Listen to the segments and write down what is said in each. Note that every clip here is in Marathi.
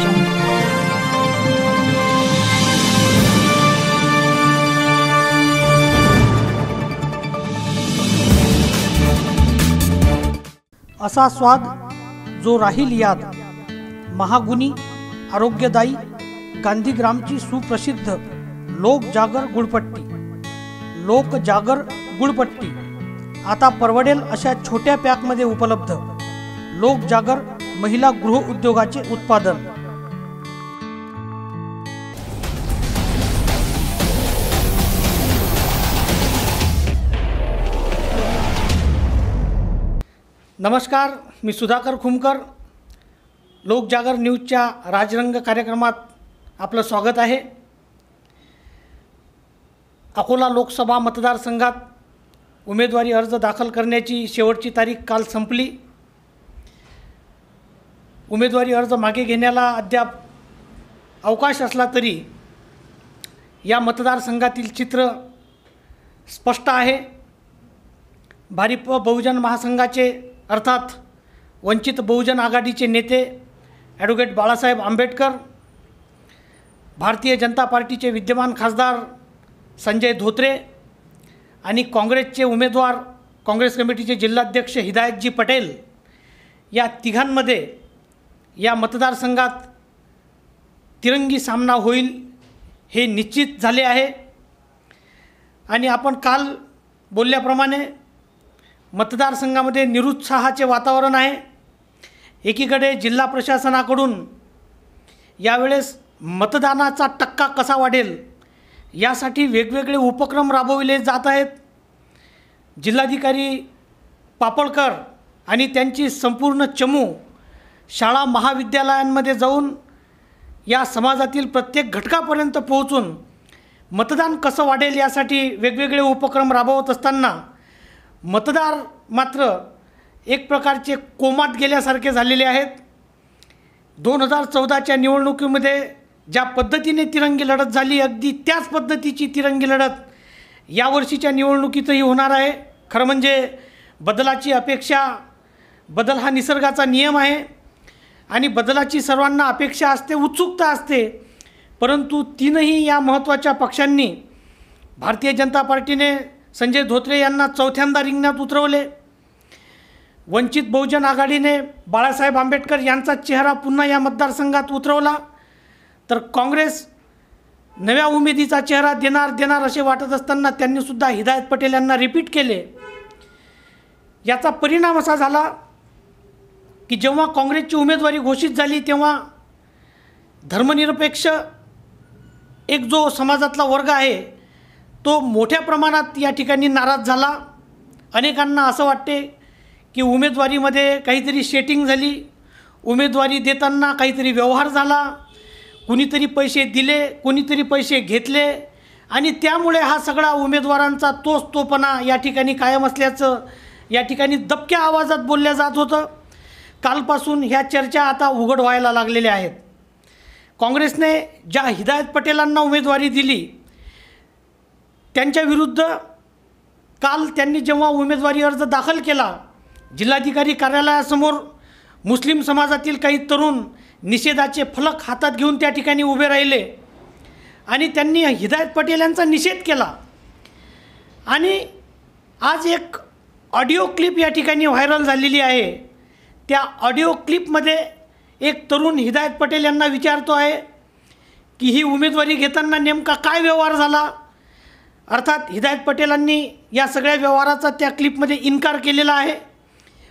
jungle. असा स्वाद जो राहील याद, महागुणी आरोग्यदायी गांधीग्रामची सुप्रसिद्ध लोक जागर गुळपट्टी. लोक जागर गुळपट्टी आता परवडेल अशा छोट्या पॅकमध्ये उपलब्ध. लोक जागर महिला गृह उद्योगाचे उत्पादन. नमस्कार, मी सुधाकर खुमकर. लोक जागर न्यूजच्या राजरंग कार्यक्रमात आपलं स्वागत आहे. अकोला लोकसभा मतदारसंघात उमेदवारी अर्ज दाखल करण्याची शेवटची तारीख काल संपली. उमेदवारी अर्ज मागे घेण्याला अद्याप अवकाश असला तरी या मतदारसंघातील चित्र स्पष्ट आहे. भारिप बहुजन महासंघाचे अर्थात वंचित बहुजन आघाडीचे नेते ॲडव्होकेट बाळासाहेब आंबेडकर, भारतीय जनता पार्टीचे विद्यमान खासदार संजय धोत्रे आणि काँग्रेसचे उमेदवार काँग्रेस कमिटीचे जिल्हाध्यक्ष हिदायतजी पटेल या तिघांमध्ये या मतदारसंघात तिरंगी सामना होईल हे निश्चित झाले आहे. आणि आपण काल बोलल्याप्रमाणे मतदारसंघामध्ये निरुत्साहाचे वातावरण आहे. एकीकडे जिल्हा प्रशासनाकडून यावेळेस मतदानाचा टक्का कसा वाढेल यासाठी वेगवेगळे उपक्रम राबविले जात आहेत. जिल्हाधिकारी पापळकर आणि त्यांची संपूर्ण चमू शाळा महाविद्यालयांमध्ये जाऊन या समाजातील प्रत्येक घटकापर्यंत पोहोचून मतदान कसं वाढेल यासाठी वेगवेगळे उपक्रम राबवत असताना मतदार मात्र एक प्रकारचे कोमात गेल्यासारखे झालेले आहेत. 2014च्या निवडणुकीमध्ये ज्या पद्धतीने तिरंगी लढत झाली, अगदी त्याच पद्धतीची तिरंगी लढत यावर्षीच्या निवडणुकीतही होणार आहे. खरं म्हणजे बदलाची अपेक्षा, बदल हा निसर्गाचा नियम आहे आणि बदलाची सर्वांना अपेक्षा असते, उत्सुकता असते. परंतु तीनही या महत्त्वाच्या पक्षांनी, भारतीय जनता पार्टीने संजय धोत्रे यांना चौथ्यांदा रिंगणात उतरवले, वंचित बहुजन आघाडीने बाळासाहेब आंबेडकर यांचा चेहरा पुन्हा या मतदारसंघात उतरवला, तर काँग्रेस नव्या उमेदीचा चेहरा देणार असे वाटत असताना त्यांनीसुद्धा हिदायत पटेल यांना रिपीट केले. याचा परिणाम असा झाला की जेव्हा काँग्रेसची उमेदवारी घोषित झाली तेव्हा धर्मनिरपेक्ष एक जो समाजातला वर्ग आहे तो मोठ्या प्रमाणात या ठिकाणी नाराज झाला. अनेकांना असं वाटते की उमेदवारीमध्ये काहीतरी सेटिंग झाली, उमेदवारी देताना काहीतरी व्यवहार झाला, कुणीतरी पैसे दिले, कुणीतरी पैसे घेतले आणि त्यामुळे हा सगळा उमेदवारांचा तोपणा या ठिकाणी कायम असल्याचं या ठिकाणी दबक्या आवाजात बोलल्या जात होतं. कालपासून ह्या चर्चा आता उघड व्हायला लागलेल्या आहेत. काँग्रेसने ज्या हिदायत पटेलांना उमेदवारी दिली त्यांच्याविरुद्ध काल त्यांनी जेव्हा उमेदवारी अर्ज दाखल केला, जिल्हाधिकारी कार्यालयासमोर मुस्लिम समाजातील काही तरुण निषेधाचे फलक हातात घेऊन त्या ठिकाणी उभे राहिले आणि त्यांनी हिदायत पटेल यांचा निषेध केला. आणि आज एक ऑडिओ क्लिप या ठिकाणी व्हायरल झालेली आहे. त्या ऑडिओ क्लिपमध्ये एक तरुण हिदायत पटेल यांना विचारतो आहे की ही उमेदवारी घेताना नेमका काय व्यवहार झाला. अर्थात हिदायत पटेलांनी या सगळ्या व्यवहाराचा त्या क्लिपमध्ये इन्कार केलेला आहे,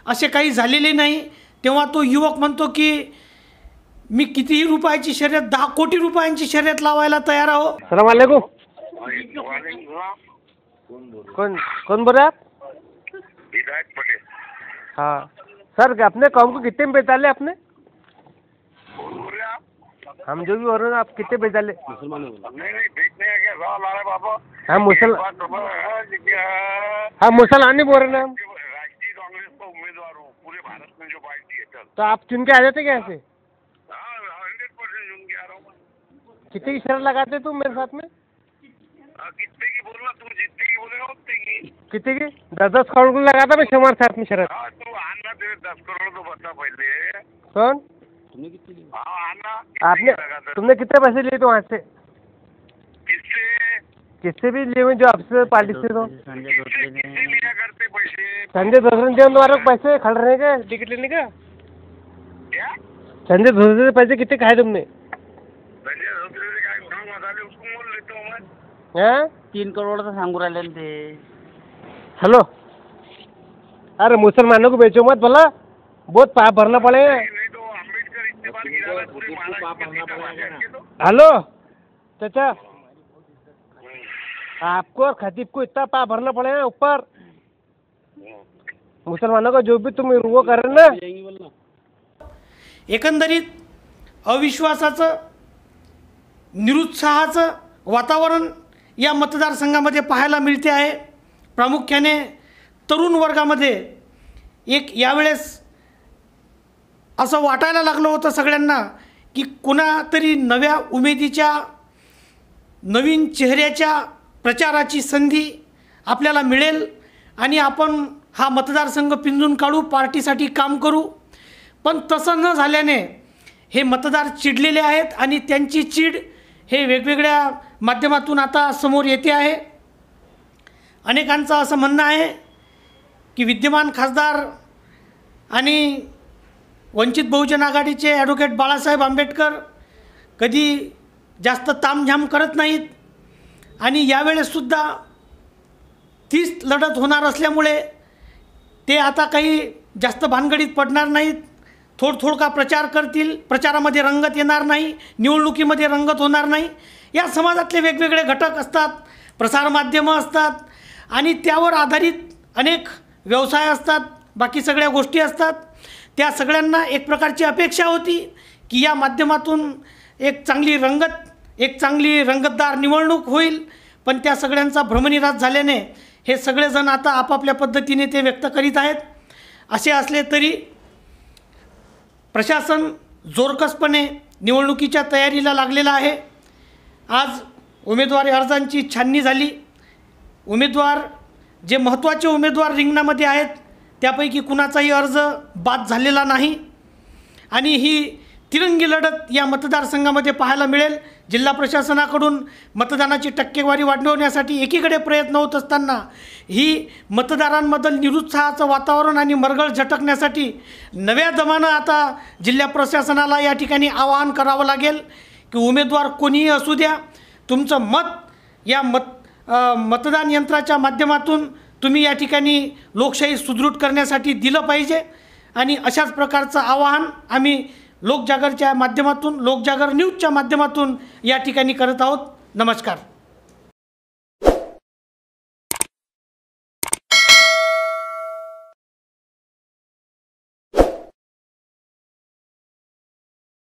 असे काही झालेले नाही. तेव्हा तो युवक म्हणतो की मी कितीही रुपयाची शर्यत, 10 कोटी रुपयांची शर्यत लावायला तयार आहो. अस्सलाम वालेकुम. कौन बोल रहे आप? हिदायत पटेल. हाँ सर, अपने कौम को कितने में बेचा ले आपने? हम जो भी बोल रहे हैं, आप कितने बेचा ले? नहीं बेचने का क्या सवाल आ रहा है बाबा? हम मुसलमानी बोल रहे हैं. हम राष्ट्रीय कांग्रेस का उम्मीदवार हूँ पूरे भारत में जो पार्टी है. चल तो आप चुन के आ जाते क्या ऐसे? 100% चुन के आ रहा हूँ. कितने की शर्त लगाते तुम मेरे साथ में? कितने की बोलना, तुम जितने की बोलेगा उतने की. कितने की? 10-10 करोड़ लगाता मैं हमारे साथ में शर्त. हाँ तो आना तेरे 10 करोड़ तो बता पहले. कौन? हाँ आना। आपने तुमने कितने पैसे लिए थे वहाँ से? किससे किससे भी लिए हुए जो आपसे पार्टी से? तो किससे लिया करते पैसे? संजय धोत्रे ने तुम्हारे को पैसे खड़े के टिकट लेने का? क्या संजय धोत्रे से पैसे कितने खाए तुमने? संजय धोत्रे से काय गुन्हा मसाले उसको मोल लेते हो मैं। हैं? 3 करोड़ तर सांगू राहिले ना ते. हेलो, अरे मुसलमानों को बेचो मत भला, बहुत पाप भरना पड़ेगा। नहीं तो अम्बेडकर इतने बार गिरा है पूरे महाराष्ट्र में सीता मार के। तो हेलो चाचा, आपको और खतीब को इतना पाप भरना पड़ेगा ऊपर। मुसलमानों का जो भी तुम वो कर रहे ना, एकंदरीत अविश्वासाचं निरुत्साहाचं वातावरण या मतदारसंघामध्ये पाहायला मिळते आहे. प्रामुख्याने तरुण वर्गामध्ये एक यावेळेस असं वाटायला लागलं होतं सगळ्यांना की कुणातरी नव्या उमेदीच्या नवीन चेहऱ्याच्या प्रचाराची संधी आपल्याला मिळेल आणि आपण हा मतदारसंघ पिंजून काढू, पार्टीसाठी काम करू. पण तसं न झाल्याने हे मतदार चिडलेले आहेत आणि त्यांची चीड हे वेगवेगळ्या माध्यमातून आता समोर येते आहे. अनेकांचं असं म्हणणं आहे की विद्यमान खासदार आणि वंचित बहुजन आघाडीचे ॲडव्होकेट बाळासाहेब आंबेडकर कधी जास्त तामझाम करत नाहीत आणि यावेळेससुद्धा तीच लढत होणार असल्यामुळे ते आता काही जास्त भानगडीत पडणार नाहीत. थोडका प्रचार करतील, प्रचारामध्ये रंगत येणार नाही, निवडणुकीमध्ये रंगत होणार नाही. या समाजातले वेगवेगळे घटक असतात, प्रसारमाध्यमं असतात आणि त्यावर आधारित अनेक व्यवसाय असतात, बाकी सगळ्या गोष्टी असतात. त्या सगळ्यांना एक प्रकारची अपेक्षा होती की या माध्यमातून एक चांगली रंगतदार निवडणूक होईल. पण त्या सगळ्यांचा भ्रमनिरास झाल्याने हे सगळेजण आता आपापल्या पद्धतीने ते व्यक्त करीत आहेत. असे असले तरी प्रशासन जोरकसपणे निवडणुकीच्या तयारीला लागलेलं आहे. आज उमेदवारी अर्जांची छाननी झाली. उमेदवार जे महत्त्वाचे उमेदवार रिंगणामध्ये आहेत त्यापैकी कुणाचाही अर्ज बाद झालेला नाही आणि ही तिरंगी लढत या मतदारसंघामध्ये पाहायला मिळेल. जिल्हा प्रशासनाकडून मतदानाची टक्केवारी वाढवण्यासाठी एकीकडे प्रयत्न होत असताना ही मतदारांमधील निरुत्साहाचं वातावरण आणि मरगळ झटकण्यासाठी नव्या दमानं आता जिल्हा प्रशासनाला या ठिकाणी आवाहन करावं लागेल की उमेदवार कोणीही असू द्या, तुमचं मत या मतदान यंत्राच्या माध्यमातून तुम्ही या ठिकाणी लोकशाही सुदृढ करण्यासाठी दिलं पाहिजे. आणि अशाच प्रकारचं आवाहन आम्ही लोकजागरच्या माध्यमातून, लोकजागर न्यूजच्या माध्यमातून या ठिकाणी करत आहोत. नमस्कार.